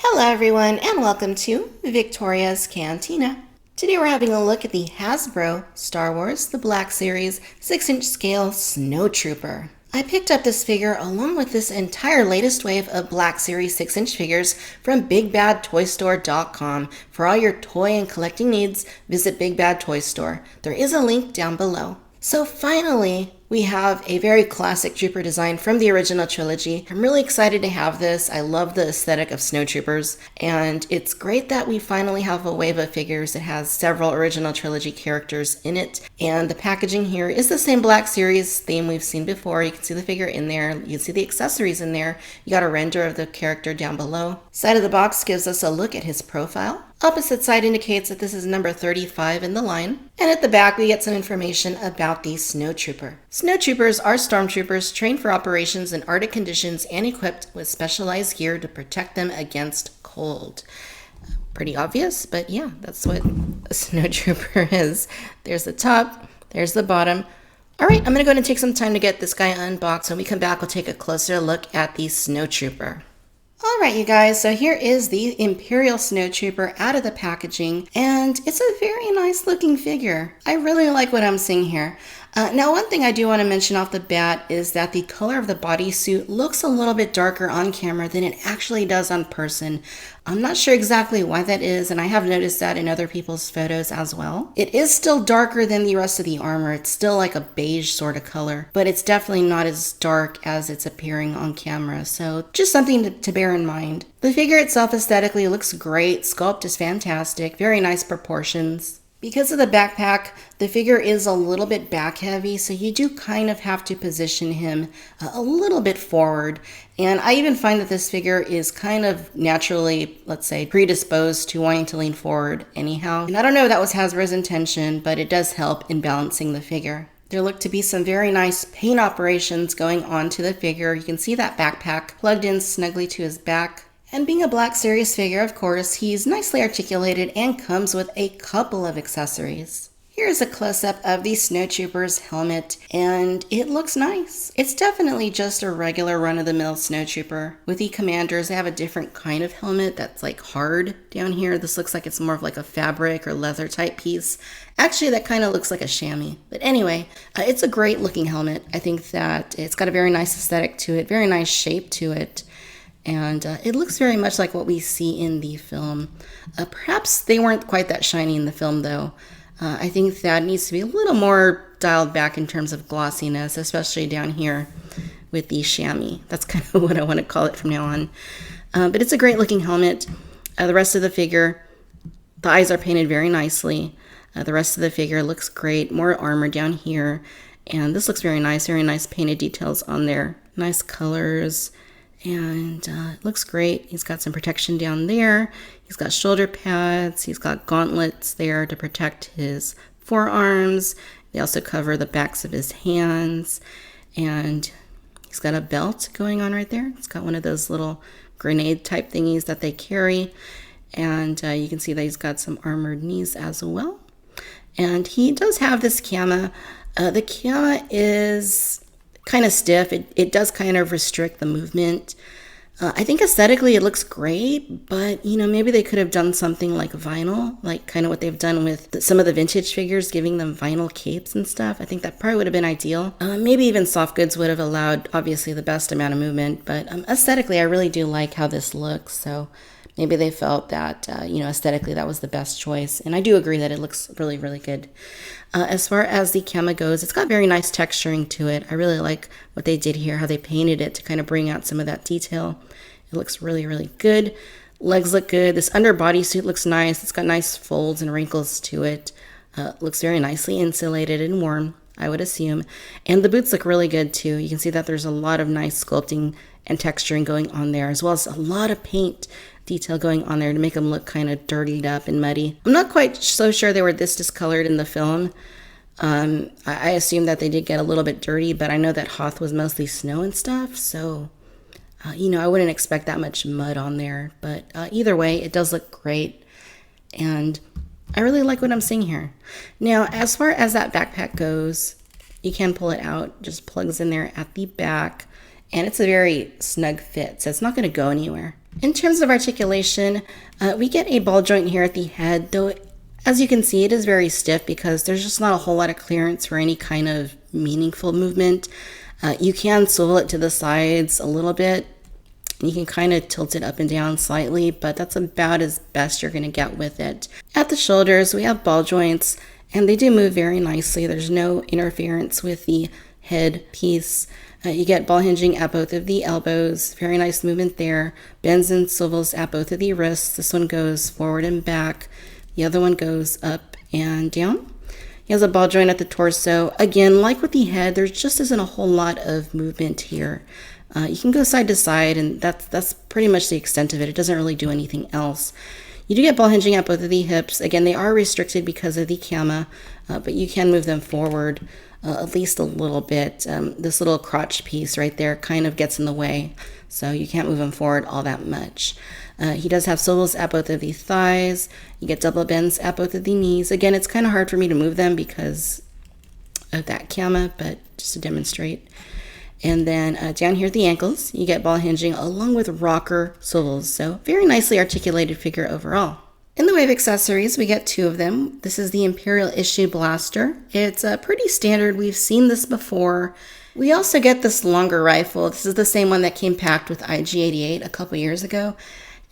Hello everyone and welcome to Victoria's Cantina. Today we're having a look at the Hasbro Star Wars The Black Series 6-inch scale Snowtrooper. I picked up this figure along with this entire latest wave of Black Series 6-inch figures from BigBadToyStore.com. For all your toy and collecting needs, visit Big Bad Toy Store. There is a link down below. So finally, we have a very classic trooper design from the original trilogy. I'm really excited to have this. I love the aesthetic of Snowtroopers, and it's great that we finally have a wave of figures that has several original trilogy characters in it. And the packaging here is the same Black Series theme we've seen before. You can see the figure in there. You can see the accessories in there. You got a render of the character down below. Side of the box gives us a look at his profile. Opposite side indicates that this is number 35 in the line. And at the back, we get some information about the Snowtrooper. Snowtroopers are stormtroopers trained for operations in Arctic conditions and equipped with specialized gear to protect them against cold. Pretty obvious, but yeah, that's what a Snowtrooper is. There's the top, there's the bottom. All right, I'm going to go ahead and take some time to get this guy unboxed. When we come back, we'll take a closer look at the Snowtrooper. All right, you guys, so here is the Imperial Snowtrooper out of the packaging, and it's a very nice looking figure. I really like what I'm seeing here. Now, one thing I do want to mention off the bat is that the color of the bodysuit looks a little bit darker on camera than it actually does on person. I'm not sure exactly why that is, and I have noticed that in other people's photos as well. It is still darker than the rest of the armor. It's still like a beige sort of color, but it's definitely not as dark as it's appearing on camera, so just something to bear in mind. The figure itself aesthetically looks great. Sculpt is fantastic, very nice proportions. Because of the backpack, the figure is a little bit back heavy, so you do kind of have to position him a little bit forward. And I even find that this figure is kind of naturally, let's say, predisposed to wanting to lean forward anyhow. And I don't know if that was Hasbro's intention, but it does help in balancing the figure. There look to be some very nice paint operations going on to the figure. You can see that backpack plugged in snugly to his back. And being a Black Series figure, of course, he's nicely articulated and comes with a couple of accessories. Here's a close-up of the Snowtrooper's helmet, and it looks nice. It's definitely just a regular run-of-the-mill Snowtrooper. With the Commanders, they have a different kind of helmet that's like hard down here. This looks like it's more of like a fabric or leather type piece. Actually, that kind of looks like a chamois. But anyway, it's a great looking helmet. I think that it's got a very nice aesthetic to it, very nice shape to it. And it looks very much like what we see in the film. Perhaps they weren't quite that shiny in the film, though. I think that needs to be a little more dialed back in terms of glossiness, especially down here with the chamois. That's kind of what I want to call it from now on. But it's a great looking helmet. The rest of the figure, the eyes are painted very nicely. The rest of the figure looks great. More armor down here. And this looks very nice painted details on there. Nice colors. And it looks great. He's got some protection down there. He's got shoulder pads. He's got gauntlets there to protect his forearms. They also cover the backs of his hands. And he's got a belt going on right there. It's got one of those little grenade type thingies that they carry. And you can see that he's got some armored knees as well. And he does have this camo. The camo is kind of stiff. It does kind of restrict the movement. I think aesthetically it looks great, but maybe they could have done something like vinyl, like kind of what they've done with some of the vintage figures, giving them vinyl capes and stuff. I think that probably would have been ideal. Maybe even soft goods would have allowed obviously the best amount of movement, but aesthetically I really do like how this looks. So maybe they felt that, aesthetically that was the best choice. And I do agree that it looks really, really good. As far as the camo goes, it's got very nice texturing to it. I really like what they did here, how they painted it to kind of bring out some of that detail. It looks really, really good. Legs look good. This underbody suit looks nice. It's got nice folds and wrinkles to it. Looks very nicely insulated and warm, I would assume. And the boots look really good too. You can see that there's a lot of nice sculpting and texturing going on there, as well as a lot of paint detail going on there to make them look kind of dirtied up and muddy. I'm not quite so sure they were this discolored in the film. I assume that they did get a little bit dirty, but I know that Hoth was mostly snow and stuff, so I wouldn't expect that much mud on there. But either way, it does look great, and I really like what I'm seeing here. Now, as far as that backpack goes, you can pull it out, just plugs in there at the back. And it's a very snug fit, so it's not going to go anywhere. In terms of articulation, we get a ball joint here at the head, though as you can see it is very stiff because there's just not a whole lot of clearance for any kind of meaningful movement. You can swivel it to the sides a little bit, and you can kind of tilt it up and down slightly, but that's about as best you're going to get with it. At the shoulders, we have ball joints, and they do move very nicely. There's no interference with the head piece. You get ball hinging at both of the elbows. Very nice movement there. Bends and swivels at both of the wrists. This one goes forward and back. The other one goes up and down. He has a ball joint at the torso. Again, like with the head, there just isn't a whole lot of movement here. You can go side to side, and that's pretty much the extent of it. It doesn't really do anything else. You do get ball hinging at both of the hips. Again, they are restricted because of the cama, but you can move them forward at least a little bit. This little crotch piece right there kind of gets in the way, so you can't move them forward all that much. He does have swivels at both of the thighs. You get double bends at both of the knees. Again, it's kind of hard for me to move them because of that cama, but just to demonstrate. And then down here at the ankles, you get ball hinging along with rocker swivels. So very nicely articulated figure overall. In the way of accessories, we get two of them. This is the Imperial Issue Blaster. It's pretty standard. We've seen this before. We also get this longer rifle. This is the same one that came packed with IG-88 a couple years ago.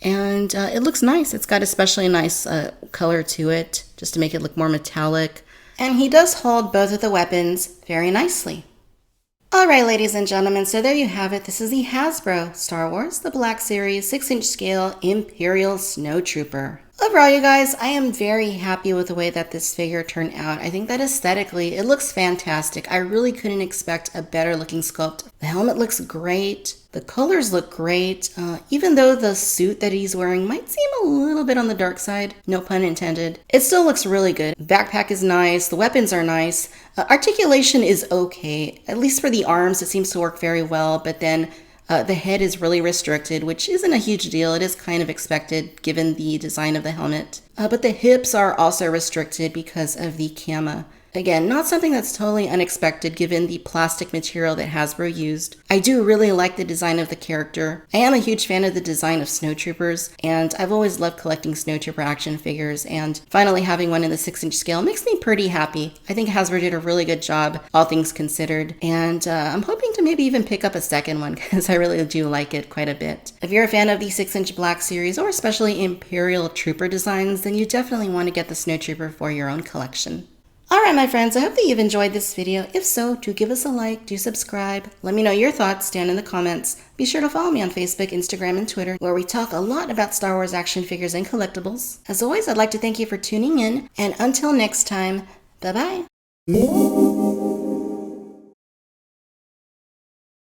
And it looks nice. It's got especially a nice color to it, just to make it look more metallic. And he does hold both of the weapons very nicely. Alright, ladies and gentlemen, so there you have it. This is the Hasbro Star Wars The Black Series 6-inch scale Imperial Snowtrooper. Overall, you guys, I am very happy with the way that this figure turned out. I think that aesthetically, it looks fantastic. I really couldn't expect a better looking sculpt. The helmet looks great. The colors look great. Even though the suit that he's wearing might seem a little bit on the dark side, no pun intended, it still looks really good. Backpack is nice. The weapons are nice. Articulation is okay. At least for the arms, it seems to work very well, but then the head is really restricted, which isn't a huge deal. It is kind of expected given the design of the helmet. But the hips are also restricted because of the cama. Again, not something that's totally unexpected given the plastic material that Hasbro used. I do really like the design of the character. I am a huge fan of the design of Snowtroopers, and I've always loved collecting Snowtrooper action figures, and finally having one in the 6-inch scale makes me pretty happy. I think Hasbro did a really good job, all things considered, and I'm hoping to maybe even pick up a second one because I really do like it quite a bit. If you're a fan of the 6-inch Black Series, or especially Imperial Trooper designs, then you definitely want to get the Snowtrooper for your own collection. Alright my friends, I hope that you've enjoyed this video. If so, do give us a like, do subscribe. Let me know your thoughts down in the comments. Be sure to follow me on Facebook, Instagram, and Twitter, where we talk a lot about Star Wars action figures and collectibles. As always, I'd like to thank you for tuning in, and until next time, bye-bye.